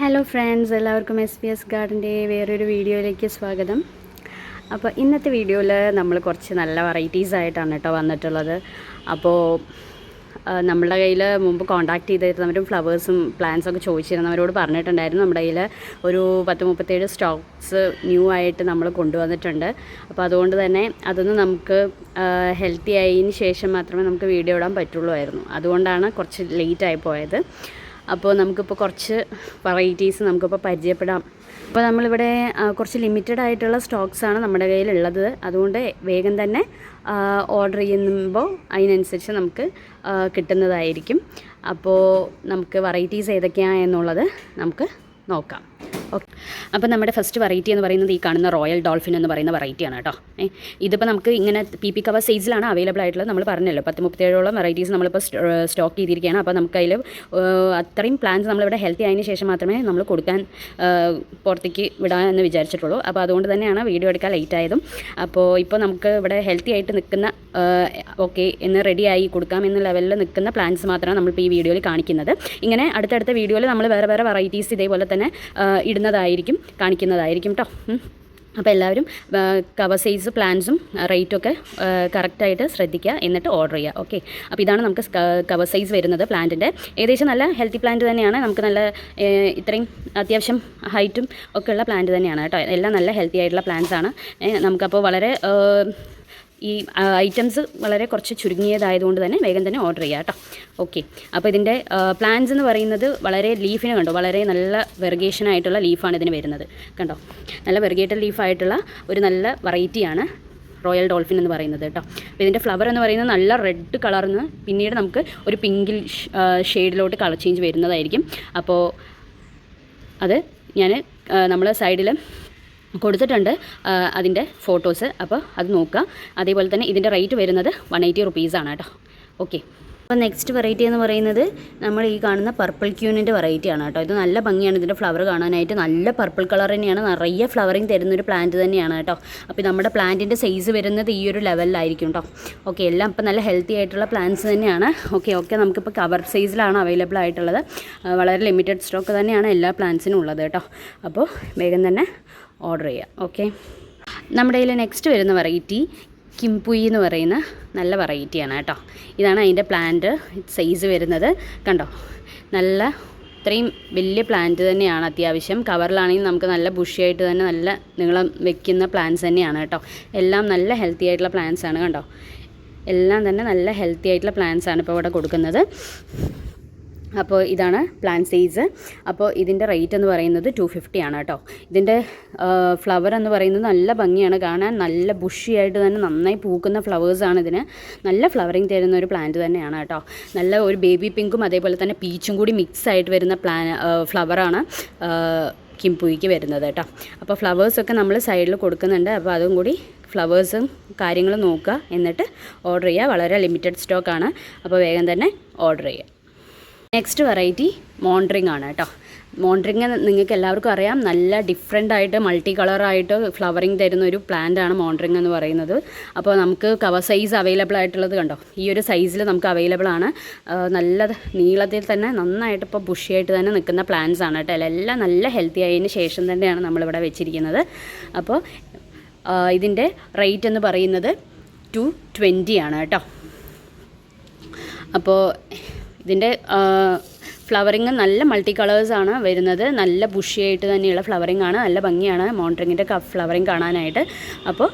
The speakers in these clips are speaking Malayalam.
ഹലോ ഫ്രണ്ട്സ്, എല്ലാവർക്കും SPS ഗാർഡൻ്റെ വേറൊരു വീഡിയോയിലേക്ക് സ്വാഗതം. അപ്പോൾ ഇന്നത്തെ വീഡിയോയിൽ നമ്മൾ കുറച്ച് നല്ല വെറൈറ്റീസ് ആയിട്ടാണ് കേട്ടോ വന്നിട്ടുള്ളത്. അപ്പോൾ നമ്മളുടെ കയ്യിൽ മുമ്പ് കോൺടാക്ട് ചെയ്തിരുന്നവരും ഫ്ലവേഴ്സും പ്ലാന്റ്സൊക്കെ ചോദിച്ചിരുന്നവരോട് പറഞ്ഞിട്ടുണ്ടായിരുന്നു നമ്മുടെ കയ്യിൽ ഒരു 37 സ്റ്റോക്സ് ന്യൂ ആയിട്ട് നമ്മൾ കൊണ്ടുവന്നിട്ടുണ്ട്. അപ്പോൾ അതുകൊണ്ട് തന്നെ അതൊന്ന് നമുക്ക് ഹെൽത്തി ആയതിന് ശേഷം മാത്രമേ നമുക്ക് വീഡിയോ ഇടാൻ പറ്റുള്ളൂ. അതുകൊണ്ടാണ് കുറച്ച് ലേറ്റായി പോയത്. അപ്പോൾ നമുക്കിപ്പോൾ കുറച്ച് വെറൈറ്റീസ് നമുക്കിപ്പോൾ പരിചയപ്പെടാം. അപ്പോൾ നമ്മളിവിടെ കുറച്ച് ലിമിറ്റഡ് ആയിട്ടുള്ള സ്റ്റോക്സാണ് നമ്മുടെ കയ്യിലുള്ളത്. അതുകൊണ്ട് വേഗം തന്നെ ഓർഡർ ചെയ്യുമ്പോൾ അതിനനുസരിച്ച് നമുക്ക് കിട്ടുന്നതായിരിക്കും. അപ്പോൾ നമുക്ക് വെറൈറ്റീസ് ഏതൊക്കെയാണ് എന്നുള്ളത് നമുക്ക് നോക്കാം. ഓക്കെ, അപ്പോൾ നമ്മുടെ ഫസ്റ്റ് വെറൈറ്റി എന്ന് പറയുന്നത് ഈ കാണുന്ന റോയൽ ഡോൾഫിൻ എന്ന് പറയുന്ന വെറൈറ്റിയാണ് കേട്ടോ. ഇതിപ്പോൾ നമുക്ക് ഇങ്ങനെ PP കവർ സൈസിലാണ് അവൈലബിൾ ആയിട്ടുള്ളത്. നമ്മൾ പറഞ്ഞല്ലോ 37ഓളം വെറൈറ്റീസ് നമ്മളിപ്പോൾ സ്റ്റോക്ക് ചെയ്തിരിക്കുകയാണ്. അപ്പോൾ നമുക്ക് അതിൽ അത്രയും പ്ലാന്റ്സ് നമ്മളിവിടെ ഹെൽത്തി ആയതിനു ശേഷം മാത്രമേ നമ്മൾ കൊടുക്കാൻ പുറത്തേക്ക് വിടാൻ എന്ന് വിചാരിച്ചിട്ടുള്ളൂ. അപ്പോൾ അതുകൊണ്ട് തന്നെയാണ് വീഡിയോ എടുക്കാൻ ലേറ്റ് ആയതും. അപ്പോൾ ഇപ്പോൾ നമുക്ക് ഇവിടെ ഹെൽത്തി ആയിട്ട് നിൽക്കുന്ന ഓക്കെ എന്ന് റെഡിയായി കൊടുക്കാം എന്ന ലെവലിൽ നിൽക്കുന്ന പ്ലാന്റ്സ് മാത്രമാണ് നമ്മളിപ്പോൾ ഈ വീഡിയോയിൽ കാണിക്കുന്നത്. ഇങ്ങനെ അടുത്തടുത്ത വീഡിയോയിൽ നമ്മൾ വേറെ വേറെ വെറൈറ്റീസ് ഇതേപോലെ തന്നെ കാണിക്കുന്നതായിരിക്കും കേട്ടോ. അപ്പോൾ എല്ലാവരും കവർ സൈസ് പ്ലാൻസും റേറ്റൊക്കെ കറക്റ്റായിട്ട് ശ്രദ്ധിക്കുക, എന്നിട്ട് ഓർഡർ ചെയ്യുക. ഓക്കെ, അപ്പോൾ ഇതാണ് നമുക്ക് കവർ സൈസ് വരുന്നത് പ്ലാന്റിൻ്റെ. ഏകദേശം നല്ല ഹെൽത്തി പ്ലാന്റ് തന്നെയാണ്. നമുക്ക് നല്ല ഇത്രയും അത്യാവശ്യം ഹൈറ്റും ഒക്കെ ഉള്ള പ്ലാന്റ് തന്നെയാണ് കേട്ടോ. എല്ലാം നല്ല ഹെൽത്തി ആയിട്ടുള്ള പ്ലാന്റ്സ് ആണ്. നമുക്കപ്പോൾ വളരെ ഈ ഐറ്റംസ് വളരെ കുറച്ച് ചുരുങ്ങിയതായതുകൊണ്ട് തന്നെ വേഗം തന്നെ ഓർഡർ ചെയ്യുക കേട്ടോ. ഓക്കെ, അപ്പോൾ ഇതിൻ്റെ പ്ലാന്റ്സ് എന്ന് പറയുന്നത് വളരെ ലീഫിന് കണ്ടോ, വളരെ നല്ല വെറിഗേഷൻ ആയിട്ടുള്ള ലീഫാണ് ഇതിന് വരുന്നത്. കണ്ടോ, നല്ല വെറിഗേറ്റഡ് ലീഫായിട്ടുള്ള ഒരു നല്ല വെറൈറ്റിയാണ് റോയൽ ഡോൾഫിൻ എന്ന് പറയുന്നത് കേട്ടോ. അപ്പോൾ ഇതിൻ്റെ ഫ്ലവർ എന്ന് പറയുന്നത് നല്ല റെഡ് കളർന്ന് പിന്നീട് നമുക്ക് ഒരു പിങ്കിൽ ഷെയ്ഡിലോട്ട് കളർ ചേഞ്ച് വരുന്നതായിരിക്കും. അപ്പോൾ അത് നമ്മൾ സൈഡിൽ കൊടുത്തിട്ടുണ്ട് അതിൻ്റെ ഫോട്ടോസ്. അപ്പോൾ അത് നോക്കുക. അതേപോലെ തന്നെ ഇതിൻ്റെ റേറ്റ് വരുന്നത് 180 റുപ്പീസാണ് കേട്ടോ. ഓക്കെ, അപ്പോൾ നെക്സ്റ്റ് വെറൈറ്റി എന്ന് പറയുന്നത് നമ്മൾ ഈ കാണുന്ന പർപ്പിൾ ക്യൂനിൻ്റെ വെറൈറ്റിയാണ് കേട്ടോ. ഇത് നല്ല ഭംഗിയാണ് ഇതിൻ്റെ ഫ്ലവർ കാണാനായിട്ട്. നല്ല പർപ്പിൾ കളർ തന്നെയാണ്, നിറയെ ഫ്ലവറിങ് തരുന്നൊരു പ്ലാന്റ് തന്നെയാണ് കേട്ടോ. അപ്പോൾ നമ്മുടെ പ്ലാന്റിൻ്റെ സൈസ് വരുന്നത് ഈ ഒരു ലെവലിലായിരിക്കും കേട്ടോ. ഓക്കെ, എല്ലാം ഇപ്പോൾ നല്ല ഹെൽത്തി ആയിട്ടുള്ള പ്ലാന്റ്സ് തന്നെയാണ്. ഓക്കെ നമുക്കിപ്പോൾ കവർ സൈസിലാണ് അവൈലബിൾ ആയിട്ടുള്ളത്. വളരെ ലിമിറ്റഡ് സ്റ്റോക്ക് തന്നെയാണ് എല്ലാ പ്ലാന്റ്സിനും ഉള്ളത് കേട്ടോ. അപ്പോൾ വേഗം തന്നെ ഓർഡർ ചെയ്യുക. ഓക്കെ, നമ്മുടെ കയ്യിൽ നെക്സ്റ്റ് വരുന്ന വെറൈറ്റി കിംപുയി എന്ന് പറയുന്ന നല്ല വെറൈറ്റിയാണ് കേട്ടോ. ഇതാണ് അതിൻ്റെ പ്ലാന്റ് സൈസ് വരുന്നത്. കണ്ടോ, നല്ല ഇത്രയും വലിയ പ്ലാന്റ് തന്നെയാണ്. അത്യാവശ്യം കവറിലാണെങ്കിൽ നമുക്ക് നല്ല ബുഷിയായിട്ട് തന്നെ നല്ല നീളം വെക്കുന്ന പ്ലാന്റ്സ് തന്നെയാണ് കേട്ടോ. എല്ലാം നല്ല ഹെൽത്തി ആയിട്ടുള്ള പ്ലാന്റ്സ് ആണ്. കണ്ടോ, എല്ലാം തന്നെ നല്ല ഹെൽത്തി ആയിട്ടുള്ള പ്ലാന്റ്സ് ആണ് ഇപ്പോൾ ഇവിടെ കൊടുക്കുന്നത്. അപ്പോൾ ഇതാണ് പ്ലാന്റ് സൈസ്. അപ്പോൾ ഇതിൻ്റെ റേറ്റ് എന്ന് പറയുന്നത് 250 ആണ് കേട്ടോ. ഇതിൻ്റെ ഫ്ലവർ എന്ന് പറയുന്നത് നല്ല ഭംഗിയാണ് കാണാൻ. നല്ല ബുഷിയായിട്ട് തന്നെ നന്നായി പൂക്കുന്ന ഫ്ലവേഴ്സാണ് ഇതിന്. നല്ല ഫ്ലവറിങ് തരുന്ന ഒരു പ്ലാന്റ് തന്നെയാണ് കേട്ടോ. നല്ല ഒരു ബേബി പിങ്കും അതേപോലെ തന്നെ പീച്ചും കൂടി മിക്സ് ആയിട്ട് വരുന്ന ഫ്ലവറാണ് കിംപുയിക്ക് വരുന്നത് കേട്ടോ. അപ്പോൾ ഫ്ലവേഴ്സൊക്കെ നമ്മൾ സൈഡിൽ കൊടുക്കുന്നുണ്ട്. അപ്പോൾ അതും കൂടി ഫ്ലവേഴ്സും കാര്യങ്ങളും നോക്കുക, എന്നിട്ട് ഓർഡർ ചെയ്യുക. വളരെ ലിമിറ്റഡ് സ്റ്റോക്കാണ്. അപ്പോൾ വേഗം തന്നെ ഓർഡർ ചെയ്യുക. നെക്സ്റ്റ് വെറൈറ്റി മോൺഡ്രിങ് ആണ് കേട്ടോ. മോൺഡ്രിങ് നിങ്ങൾക്ക് എല്ലാവർക്കും അറിയാം, നല്ല ഡിഫറെൻ്റ് ആയിട്ട് മൾട്ടി കളറായിട്ട് ഫ്ലവറിങ് തരുന്ന ഒരു പ്ലാന്റ് ആണ് മോൺഡ്രിങ് എന്ന് പറയുന്നത്. അപ്പോൾ നമുക്ക് കവർ സൈസ് അവൈലബിൾ ആയിട്ടുള്ളത് കണ്ടോ, ഈ ഒരു സൈസിൽ നമുക്ക് അവൈലബിൾ ആണ്. നല്ല നീളത്തിൽ തന്നെ നന്നായിട്ട് ഇപ്പോൾ ബുഷിയായിട്ട് തന്നെ നിൽക്കുന്ന പ്ലാന്റ്സ് ആണ് കേട്ടോ. എല്ലാം നല്ല ഹെൽത്തി ആയതിന് ശേഷം തന്നെയാണ് നമ്മളിവിടെ വെച്ചിരിക്കുന്നത്. അപ്പോൾ ഇതിൻ്റെ റേറ്റ് എന്ന് പറയുന്നത് 220 ആണ് കേട്ടോ. അപ്പോൾ ഇതിൻ്റെ ഫ്ലവറിങ് നല്ല മൾട്ടി കളേഴ്സാണ് വരുന്നത്. നല്ല ബുഷിയായിട്ട് തന്നെയുള്ള ഫ്ലവറിങ് ആണ്. നല്ല ഭംഗിയാണ് മോൺഡ്രിങ്ങിൻ്റെ ഫ്ലവറിങ് കാണാനായിട്ട്. അപ്പോൾ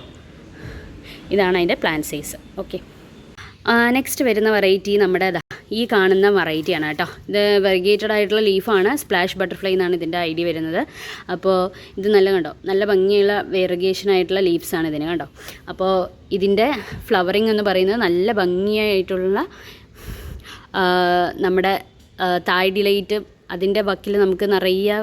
ഇതാണ് അതിൻ്റെ പ്ലാന്റ് സൈസ്. ഓക്കെ, നെക്സ്റ്റ് വരുന്ന വെറൈറ്റി നമ്മുടെ ഈ കാണുന്ന വെറൈറ്റിയാണ് കേട്ടോ. ഇത് വെറിഗേറ്റഡ് ആയിട്ടുള്ള ലീഫാണ്. സ്പ്ലാഷ് ബട്ടർഫ്ലൈ എന്നാണ് ഇതിൻ്റെ ഐഡിയ വരുന്നത്. അപ്പോൾ ഇത് നല്ല കണ്ടോ, നല്ല ഭംഗിയുള്ള വെറിഗേഷൻ ആയിട്ടുള്ള ലീവ്സാണ് ഇതിന് കണ്ടോ. അപ്പോൾ ഇതിൻ്റെ ഫ്ലവറിങ് എന്ന് പറയുന്നത് നല്ല ഭംഗിയായിട്ടുള്ള നമ്മുടെ തായ് ഡിലൈറ്റ് അതിൻ്റെ വക്കിൽ നമുക്ക് നിറയെ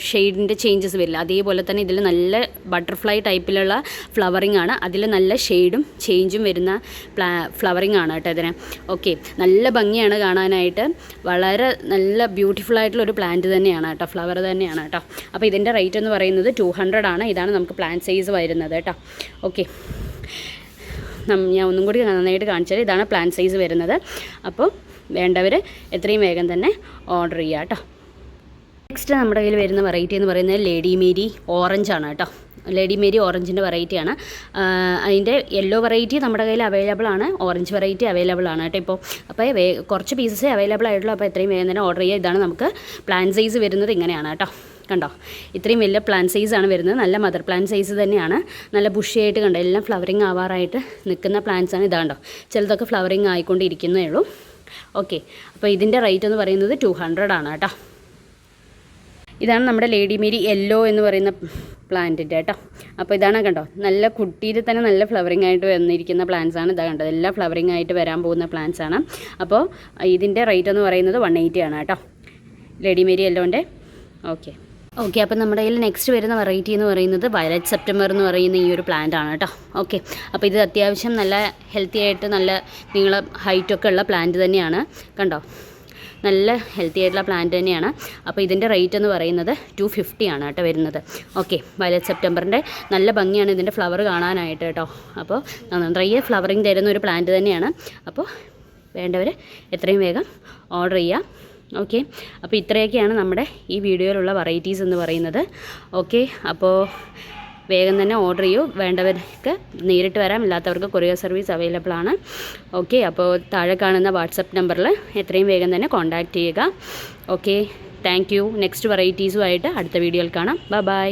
ഷെയ്ഡിൻ്റെ ചേഞ്ചസ് വരില്ല. അതേപോലെ തന്നെ ഇതിൽ നല്ല ബട്ടർഫ്ലൈ ടൈപ്പിലുള്ള ഫ്ലവറിങ് ആണ്. അതിൽ നല്ല ഷെയ്ഡും ചേഞ്ചും വരുന്ന ഫ്ലവറിങ് ആണ് കേട്ടോ ഇതിന്. ഓക്കെ, നല്ല ഭംഗിയാണ് കാണാനായിട്ട്. വളരെ നല്ല ബ്യൂട്ടിഫുൾ ആയിട്ടുള്ളൊരു പ്ലാന്റ് തന്നെയാണ് കേട്ടോ, ഫ്ലവർ തന്നെയാണ് കേട്ടോ. അപ്പോൾ ഇതിൻ്റെ റേറ്റ് എന്ന് പറയുന്നത് 200 ആണ്. ഇതാണ് നമുക്ക് പ്ലാന്റ് സൈസ് വരുന്നത് കേട്ടോ. ഓക്കെ, ഞാൻ ഒന്നും കൂടി നന്നായിട്ട് കാണിച്ചാൽ ഇതാണ് പ്ലാന്റ് സൈസ് വരുന്നത്. അപ്പോൾ വേണ്ടവർ എത്രയും വേഗം തന്നെ ഓർഡർ ചെയ്യുക കേട്ടോ. നെക്സ്റ്റ് നമ്മുടെ കയ്യിൽ വരുന്ന വെറൈറ്റി എന്ന് പറയുന്നത് ലേഡി മേരി ഓറഞ്ച് ആണ് കേട്ടോ. ലേഡി മേരി ഓറഞ്ചിൻ്റെ വെറൈറ്റിയാണ്. അതിൻ്റെ യെല്ലോ വെറൈറ്റി നമ്മുടെ കയ്യിൽ അവൈലബിൾ ആണ്, ഓറഞ്ച് വെറൈറ്റി അവൈലബിൾ ആണ് കേട്ടോ ഇപ്പോൾ. അപ്പോൾ കുറച്ച് പീസസേ അവൈലബിൾ ആയിട്ടുള്ളൂ. അപ്പോൾ എത്രയും വേഗം തന്നെ ഓർഡർ ചെയ്യുക. ഇതാണ് നമുക്ക് പ്ലാൻ സൈസ് വരുന്നത്, ഇങ്ങനെയാണ് കേട്ടോ. കണ്ടോ, ഇത്രയും വലിയ പ്ലാൻ സൈസാണ് വരുന്നത്. നല്ല മദർ പ്ലാൻ സൈസ് തന്നെയാണ്. നല്ല ബുഷിയായിട്ട് കണ്ടോ, എല്ലാം ഫ്ലവറിങ് ആവാറായിട്ട് നിൽക്കുന്ന പ്ലാന്റ്സാണ്. ഇതാണ്ടോ, ചിലതൊക്കെ ഫ്ലവറിങ് ആയിക്കൊണ്ടിരിക്കുന്നേ ഉള്ളൂ. ഓക്കെ, അപ്പോൾ ഇതിൻ്റെ റേറ്റ് എന്ന് പറയുന്നത് 200 ആണ് കേട്ടോ. ഇതാണ് നമ്മുടെ ലേഡി മേരി യെല്ലോ എന്ന് പറയുന്ന പ്ലാന്റിൻ്റെ കേട്ടോ. അപ്പോൾ ഇതാണ് കണ്ടോ, നല്ല കുട്ടിയിൽ തന്നെ നല്ല ഫ്ലവറിങ് ആയിട്ട് വന്നിരിക്കുന്ന പ്ലാന്റ്സ് ആണ്. ഇതാ കണ്ടോ, എല്ലാം ഫ്ലവറിങ് ആയിട്ട് വരാൻ പോകുന്ന പ്ലാന്റ്സ് ആണ്. അപ്പോൾ ഇതിൻ്റെ റേറ്റ് എന്ന് പറയുന്നത് 180 ആണ് കേട്ടോ, ലേഡി മേരി യെല്ലോൻ്റെ. ഓക്കെ, അപ്പോൾ നമ്മുടെ കയ്യിൽ നെക്സ്റ്റ് വരുന്ന വെറൈറ്റി എന്ന് പറയുന്നത് വയലറ്റ് സെപ്റ്റംബർ എന്ന് പറയുന്ന ഈ ഒരു പ്ലാന്റ് ആണ് കേട്ടോ. ഓക്കെ, അപ്പോൾ ഇത് അത്യാവശ്യം നല്ല ഹെൽത്തി ആയിട്ട് നല്ല നീളം ഹൈറ്റൊക്കെ ഉള്ള പ്ലാന്റ് തന്നെയാണ്. കണ്ടോ, നല്ല ഹെൽത്തി ആയിട്ടുള്ള പ്ലാന്റ് തന്നെയാണ്. അപ്പോൾ ഇതിൻ്റെ റേറ്റ് എന്ന് പറയുന്നത് 250 ആണ് കേട്ടോ വരുന്നത്. ഓക്കെ, വയലറ്റ് സെപ്റ്റംബറിൻ്റെ നല്ല ഭംഗിയാണ് ഇതിൻ്റെ ഫ്ലവർ കാണാനായിട്ട് കേട്ടോ. അപ്പോൾ നിറയെ ഫ്ലവറിങ് തരുന്ന ഒരു പ്ലാന്റ് തന്നെയാണ്. അപ്പോൾ വേണ്ടവർ എത്രയും വേഗം ഓർഡർ ചെയ്യുക. ഓക്കെ, അപ്പോൾ ഇത്രയൊക്കെയാണ് നമ്മുടെ ഈ വീഡിയോയിലുള്ള വെറൈറ്റീസ് എന്ന് പറയുന്നത്. ഓക്കെ, അപ്പോൾ വേഗം തന്നെ ഓർഡർ ചെയ്യൂ. വേണ്ടവർക്ക് നേരിട്ട് വരാം, ഇല്ലാത്തവർക്ക് കൊറിയർ സർവീസ് അവൈലബിൾ ആണ്. ഓക്കെ, അപ്പോൾ താഴെ കാണുന്ന വാട്സപ്പ് നമ്പറിൽ എത്രയും വേഗം തന്നെ കോൺടാക്റ്റ് ചെയ്യുക. Okay, thank you. നെക്സ്റ്റ് വെറൈറ്റീസുമായിട്ട് അടുത്ത വീഡിയോയിൽ കാണാം. ബൈ.